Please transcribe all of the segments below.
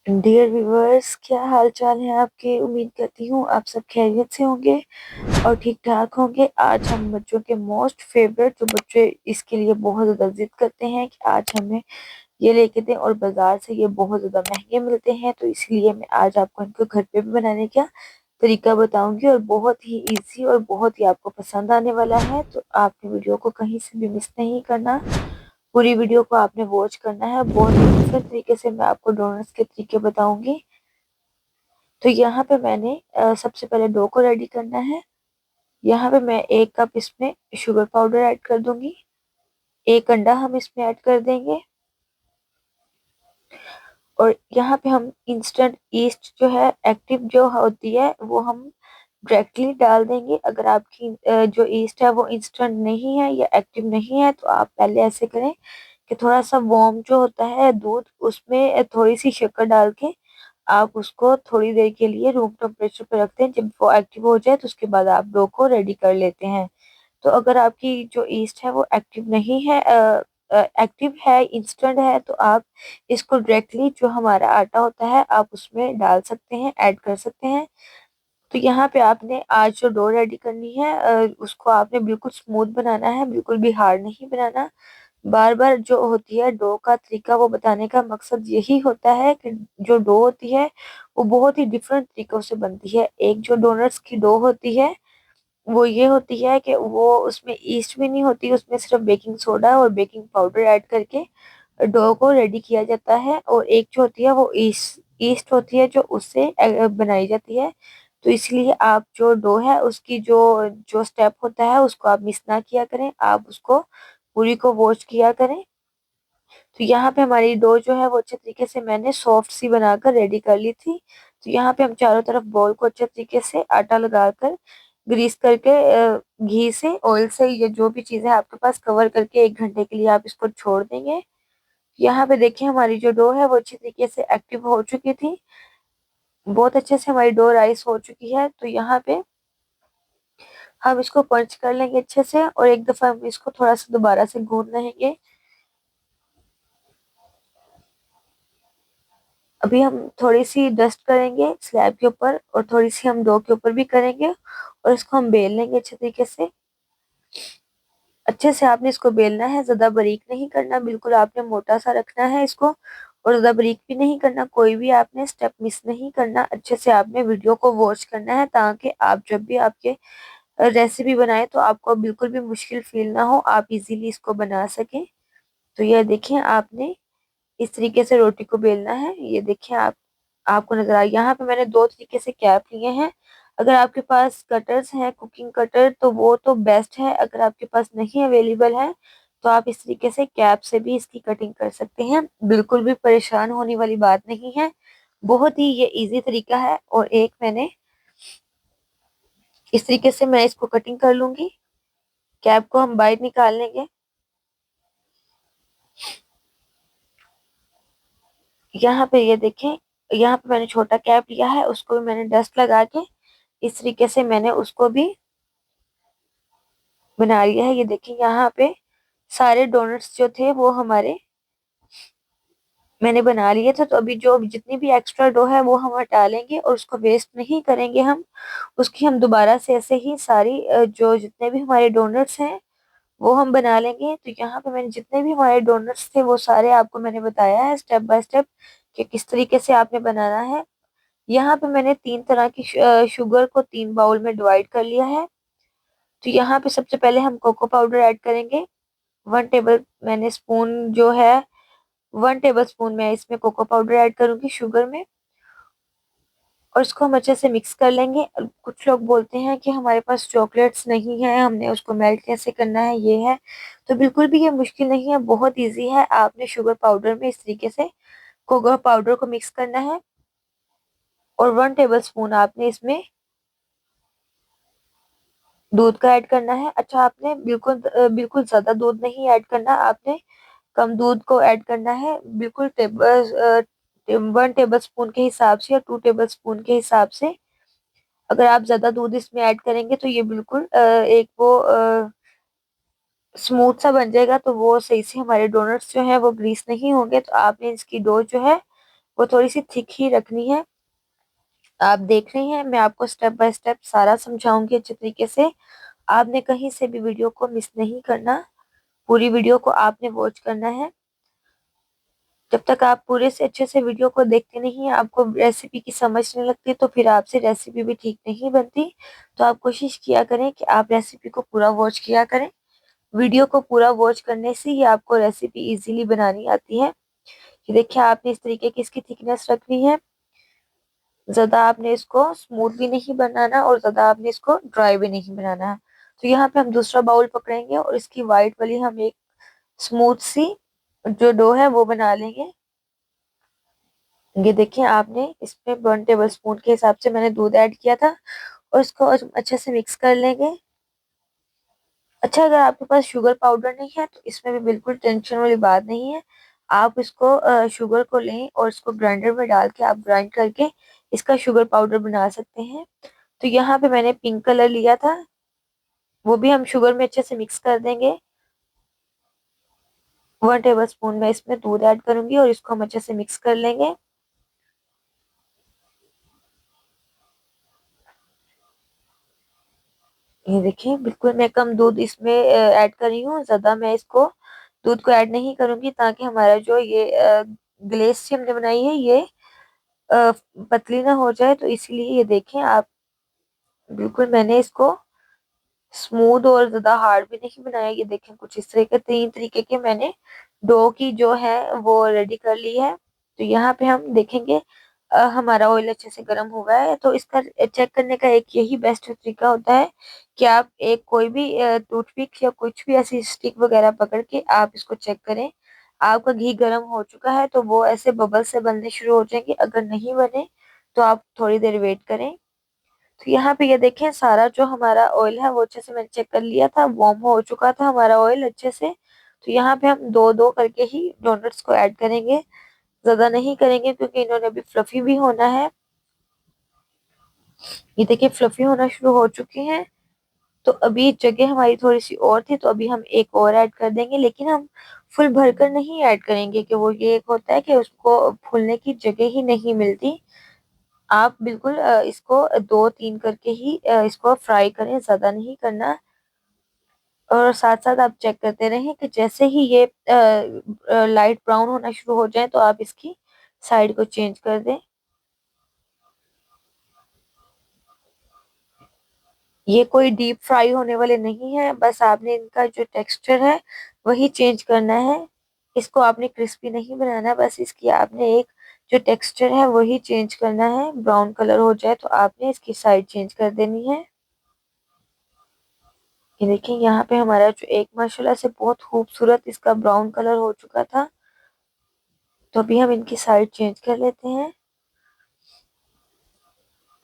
Dear viewers, क्या हाल चाल है आपके। उम्मीद करती हूँ आप सब खैरियत से होंगे और ठीक ठाक होंगे। आज हम बच्चों के मोस्ट फेवरेट, जो बच्चे इसके लिए बहुत ज़्यादा जिद करते हैं कि आज हमें ये लेके दें, और बाजार से ये बहुत ज़्यादा महंगे मिलते हैं, तो इसलिए मैं आज आपको इनको घर पे भी बनाने का तरीका बताऊंगी, और बहुत ही इजी और बहुत ही आपको पसंद आने वाला है। तो आपने वीडियो को कहीं से भी मिस नहीं करना, पूरी वीडियो को आपने वॉच करना है। बहुत ही डिफरेंट तरीके से मैं आपको डोनट्स के तरीके बताऊंगी। तो यहाँ पे मैंने सबसे पहले डो को रेडी करना है। यहाँ पे मैं 1 कप इसमें शुगर पाउडर ऐड कर दूंगी। 1 अंडा हम इसमें ऐड कर देंगे। और यहाँ पे हम इंस्टेंट ईस्ट जो है, एक्टिव जो होती है, वो हम डायरेक्टली डाल देंगे। अगर आपकी जो ईस्ट है वो इंस्टेंट नहीं है या एक्टिव नहीं है, तो आप पहले ऐसे करें कि थोड़ा सा वार्म जो होता है दूध, उसमें थोड़ी सी शक्कर डाल के आप उसको थोड़ी देर के लिए रूम टेम्परेचर पे रखते हैं। जब वो एक्टिव हो जाए तो उसके बाद आप डो को रेडी कर लेते हैं। तो अगर आपकी जो ईस्ट है वो एक्टिव नहीं है, एक्टिव है, इंस्टेंट है, तो आप इसको डायरेक्टली जो हमारा आटा होता है आप उसमें डाल सकते हैं, ऐड कर सकते हैं। तो यहाँ पे आपने आज जो डो रेडी करनी है, उसको आपने बिल्कुल स्मूथ बनाना है, बिल्कुल भी हार्ड नहीं बनाना। बार बार जो होती है डो का तरीका, वो बताने का मकसद यही होता है कि जो डो होती है वो बहुत ही डिफरेंट तरीकों से बनती है। एक जो डोनट्स की डो होती है वो ये होती है कि वो उसमें ईस्ट भी नहीं होती, उसमें सिर्फ बेकिंग सोडा और बेकिंग पाउडर ऐड करके डो को रेडी किया जाता है। और एक जो होती है वो ईस्ट ईस्ट होती है, जो उससे बनाई जाती है। तो इसलिए आप जो डो है उसकी जो जो स्टेप होता है उसको आप मिस ना किया करें, आप उसको पूरी को वॉश किया करें। तो यहाँ पे हमारी डो जो है वो अच्छे तरीके से मैंने सॉफ्ट सी बनाकर रेडी कर ली थी। तो यहाँ पे हम चारों तरफ बॉल को अच्छे तरीके से आटा लगाकर, ग्रीस करके, घी से, ऑयल से, ये जो भी चीजें आपके पास, कवर करके 1 घंटे के लिए आप इसको छोड़ देंगे। यहाँ पे देखिए हमारी जो डो है वो अच्छी तरीके से एक्टिव हो चुकी थी, बहुत अच्छे से हमारी डो राइस हो चुकी है। तो यहाँ पे हम इसको पंच कर लेंगे अच्छे से, और एक दफा हम इसको थोड़ा सा दोबारा से गूंद लेंगे। अभी हम थोड़ी सी डस्ट करेंगे स्लैब के ऊपर, और थोड़ी सी हम डो के ऊपर भी करेंगे, और इसको हम बेल लेंगे अच्छे तरीके से। अच्छे से आपने इसको बेलना है, ज्यादा बारीक नहीं करना, बिल्कुल आपने मोटा सा रखना है इसको, और ज्यादा बारीक भी नहीं करना, कोई भी आपने स्टेप मिस नहीं करना। अच्छे से आपने वीडियो को वॉच करना है, ताकि आप जब भी आपके रेसिपी बनाए तो आपको बिल्कुल भी मुश्किल फील ना हो, आप इजीली इसको बना सकें। तो ये देखिए, आपने इस तरीके से रोटी को बेलना है। ये देखिए, आपको नजर आ, यहाँ पे मैंने 2 तरीके से कैप लिए हैं। अगर आपके पास कटर्स हैं, कुकिंग कटर, तो वो तो बेस्ट है। अगर आपके पास नहीं अवेलेबल है तो आप इस तरीके से कैप से भी इसकी कटिंग कर सकते हैं। बिल्कुल भी परेशान होने वाली बात नहीं है, बहुत ही ये इजी तरीका है। और एक मैंने इस तरीके से मैं इसको कटिंग कर लूंगी। कैप को हम बाहर निकाल लेंगे। यहाँ पे ये देखें, यहाँ पे मैंने छोटा कैप लिया है, उसको भी मैंने डस्ट लगा के इस तरीके से मैंने उसको भी बना लिया है। ये देखें, यहाँ पे सारे डोनट्स जो थे वो हमारे मैंने बना लिए थे। तो अभी जो जितनी भी एक्स्ट्रा डो है वो हम हटा लेंगे, और उसको वेस्ट नहीं करेंगे हम। उसकी हम दोबारा से ऐसे ही सारी जो जितने भी हमारे डोनट्स हैं वो हम बना लेंगे। तो यहाँ पे मैंने जितने भी हमारे डोनट्स थे वो सारे आपको मैंने बताया है स्टेप बाय स्टेप कि किस तरीके से आपने बनाना है। यहाँ पे मैंने 3 तरह की शुगर को 3 बाउल में डिवाइड कर लिया है। तो यहाँ पे सबसे पहले हम कोको पाउडर ऐड करेंगे। 1 टेबल मैंने स्पून जो है, 1 टेबल स्पून मैं इसमें कोको पाउडर ऐड करूंगी शुगर में, और इसको हम अच्छे से मिक्स कर लेंगे। कुछ लोग बोलते हैं कि हमारे पास चॉकलेट्स नहीं है, हमने उसको मेल्ट कैसे करना है, ये है। तो बिल्कुल भी ये मुश्किल नहीं है, बहुत इजी है। आपने शुगर पाउडर में इस तरीके से कोको पाउडर को मिक्स करना है, और 1 टेबल स्पून आपने इसमें दूध का ऐड करना है। अच्छा, आपने बिल्कुल ज्यादा दूध नहीं ऐड करना, आपने कम दूध को ऐड करना है। बिल्कुल 1 टेबल स्पून के हिसाब से या 2 टेबल स्पून के हिसाब से। अगर आप ज्यादा दूध इसमें ऐड करेंगे तो ये बिल्कुल एक वो स्मूथ सा बन जाएगा, तो वो सही से हमारे डोनट्स जो है वो ग्रीस नहीं होंगे। तो आपने इसकी डो जो है वो थोड़ी सी थिक ही रखनी है। आप देख रहे हैं, मैं आपको स्टेप बाय स्टेप सारा समझाऊंगी अच्छे तरीके से। आपने कहीं से भी वीडियो को मिस नहीं करना, पूरी वीडियो को आपने वॉच करना है। जब तक आप पूरे से अच्छे से वीडियो को देखते नहीं हैं, आपको रेसिपी की समझ नहीं लगती, तो फिर आपसे रेसिपी भी ठीक नहीं बनती। तो आप कोशिश किया करें कि आप रेसिपी को पूरा वॉच किया करें। वीडियो को पूरा वॉच करने से ही आपको रेसिपी इजीली बनानी आती है। ये देखिए, आपने इस तरीके की इसकी थिकनेस रखनी है। ज्यादा आपने इसको स्मूथ भी नहीं बनाना और ज्यादा आपने इसको ड्राई भी नहीं बनाना। तो यहाँ पे हम दूसरा बाउल पकड़ेंगे और इसकी वाइट वाली हम एक स्मूथ सी जो डो है वो बना लेंगे। ये देखिए, आपने इसमें 1 टेबल स्पून के हिसाब से मैंने दूध ऐड किया था और इसको अच्छे से मिक्स कर लेंगे। अच्छा, अगर आपके पास शुगर पाउडर नहीं है तो इसमें भी बिल्कुल टेंशन वाली बात नहीं है। आप इसको शुगर को लें और इसको ग्राइंडर में डाल के आप ग्राइंड करके इसका शुगर पाउडर बना सकते हैं। तो यहाँ पे मैंने पिंक कलर लिया था, वो भी हम शुगर में अच्छे से मिक्स कर देंगे। 1 टेबल स्पून में इसमें दूध ऐड करूंगी और इसको हम अच्छे से मिक्स कर लेंगे। ये देखिए, बिल्कुल मैं कम दूध इसमें ऐड कर रही हूँ, ज्यादा मैं इसको दूध को ऐड नहीं करूंगी, ताकि हमारा जो ये ग्लेस सी हमने बनाई है ये अ, पतली ना हो जाए। तो इसीलिए ये देखें आप, बिल्कुल मैंने इसको स्मूथ और ज्यादा हार्ड भी नहीं बनाया। ये देखें, कुछ इस तरह के 3 तरीके के मैंने डो की जो है वो रेडी कर ली है। तो यहाँ पे हम देखेंगे हमारा ऑयल अच्छे से गर्म हुआ है। तो इसका चेक करने का एक यही बेस्ट तरीका होता है कि आप एक कोई भी टूथपिक या कुछ भी ऐसी स्टिक वगैरह पकड़ के आप इसको चेक करें। आपका घी गर्म हो चुका है तो वो ऐसे बबल से बनने शुरू हो जाएंगे। अगर नहीं बने तो आप थोड़ी देर वेट करें। तो यहाँ पे ये देखें, सारा जो हमारा ऑयल है वो अच्छे से मैंने चेक कर लिया था, वार्म हो चुका था हमारा ऑयल अच्छे से। तो यहाँ पे हम दो दो करके ही डोनट्स को ऐड करेंगे, ज्यादा नहीं करेंगे क्योंकि इन्होंने अभी फ्लफी भी होना है। ये देखिए, फ्लफी होना शुरू हो चुके हैं। तो अभी जगह हमारी थोड़ी सी और थी, तो अभी हम एक और ऐड कर देंगे, लेकिन हम फुल भरकर नहीं ऐड करेंगे कि वो ये एक होता है कि उसको फूलने की जगह ही नहीं मिलती। आप बिल्कुल इसको 2-3 करके ही इसको फ्राई करें, ज्यादा नहीं करना। और साथ साथ आप चेक करते रहें कि जैसे ही ये लाइट ब्राउन होना शुरू हो जाए तो आप इसकी साइड को चेंज कर दें। ये कोई डीप फ्राई होने वाले नहीं है, बस आपने इनका जो टेक्सचर है वही चेंज करना है। इसको आपने क्रिस्पी नहीं बनाना, बस इसकी आपने एक जो टेक्सचर है वही चेंज करना है। ब्राउन कलर हो जाए तो आपने इसकी साइड चेंज कर देनी है। ये देखिए, यहाँ पे हमारा जो एक माशाल्लाह से बहुत खूबसूरत इसका ब्राउन कलर हो चुका था। तो अभी हम इनकी साइड चेंज कर लेते हैं।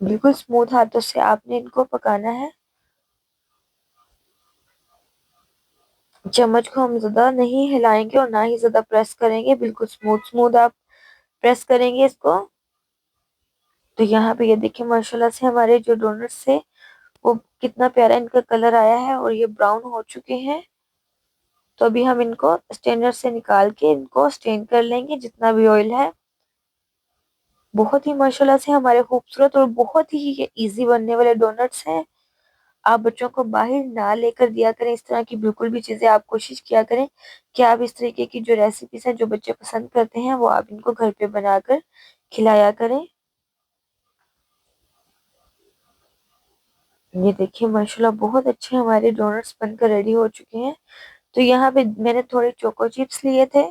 बिल्कुल स्मूथ हाथों से आपने इनको पकाना है। चम्मच को हम ज्यादा नहीं हिलाएंगे और ना ही ज्यादा प्रेस करेंगे, बिल्कुल स्मूथ स्मूथ आप प्रेस करेंगे इसको। तो यहाँ पे ये देखिए, माशाल्लाह से हमारे जो डोनट्स थे वो कितना प्यारा इनका कलर आया है और ये ब्राउन हो चुके हैं। तो अभी हम इनको स्ट्रेनर से निकाल के इनको स्ट्रेन कर लेंगे जितना भी ऑयल है। बहुत ही माशाल्लाह से हमारे खूबसूरत और बहुत ही ये इजी बनने वाले डोनट्स हैं। आप बच्चों को बाहर ना लेकर दिया करें, इस तरह की बिल्कुल भी चीजें आप कोशिश किया करें कि आप इस तरीके की जो रेसिपीज हैं जो बच्चे पसंद करते हैं वो आप इनको घर पे बनाकर खिलाया करें। ये देखिए, माशाल्लाह बहुत अच्छे हमारे डोनट्स बनकर रेडी हो चुके हैं। तो यहाँ पे मैंने थोड़े चोको चिप्स लिए थे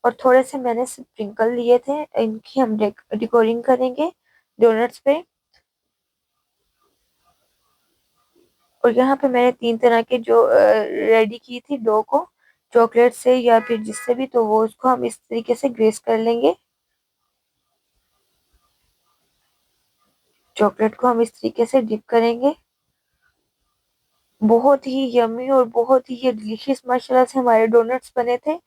और थोड़े से मैंने स्प्रिंकल लिए थे, इनकी हम डेकोरिंग करेंगे डोनट्स पे। और यहाँ पे मैंने 3 तरह के जो रेडी की थी डो को, चॉकलेट से या फिर जिससे भी, तो वो उसको हम इस तरीके से ग्रेस कर लेंगे। चॉकलेट को हम इस तरीके से डिप करेंगे। बहुत ही यम्मी और बहुत ही ये डिलीशियस माशाल्लाह से हमारे डोनट्स बने थे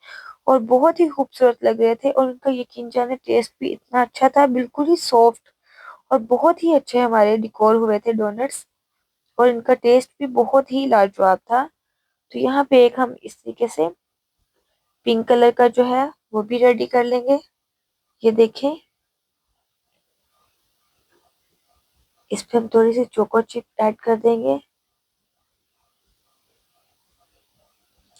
और बहुत ही खूबसूरत लग रहे थे। और उनका यकीन जाने टेस्ट भी इतना अच्छा था, बिल्कुल ही सॉफ्ट और बहुत ही अच्छे हमारे डिकोर हुए थे डोनट्स। और इनका टेस्ट भी बहुत ही लाजवाब था। तो यहाँ पे एक हम इस तरीके से पिंक कलर का जो है वो भी रेडी कर लेंगे। ये देखें, इस पे हम थोड़ी सी चोको चिप ऐड कर देंगे।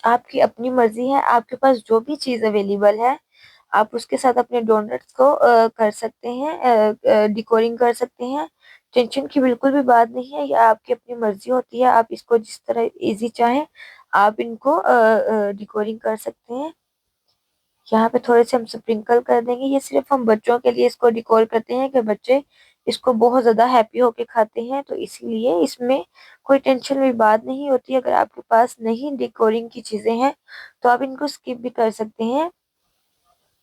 आपकी अपनी मर्जी है, आपके पास जो भी चीज अवेलेबल है आप उसके साथ अपने डोनट्स को कर सकते हैं, डिकोरिंग कर सकते हैं। टेंशन की बिल्कुल भी बात नहीं है, ये आपकी अपनी मर्जी होती है, आप इसको जिस तरह इजी चाहें आप इनको डिकोरिंग कर सकते हैं। यहाँ पे थोड़े से हम स्प्रिंकल कर देंगे, ये सिर्फ हम बच्चों के लिए इसको डिकोर करते हैं कि बच्चे इसको बहुत ज्यादा हैप्पी होके खाते हैं, तो इसीलिए इसमें कोई टेंशन की बात नहीं होती। अगर आपके पास नहीं डेकोरिंग की चीजें हैं तो आप इनको स्किप भी कर सकते हैं।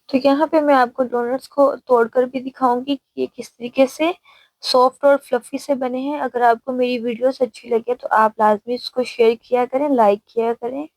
तो यहाँ पे मैं आपको डोनट्स को तोड़कर भी दिखाऊंगी कि ये किस तरीके से सॉफ्ट और फ्लफी से बने हैं। अगर आपको मेरी वीडियोस अच्छी लगे तो आप लाजमी इसको शेयर किया करें, लाइक किया करें।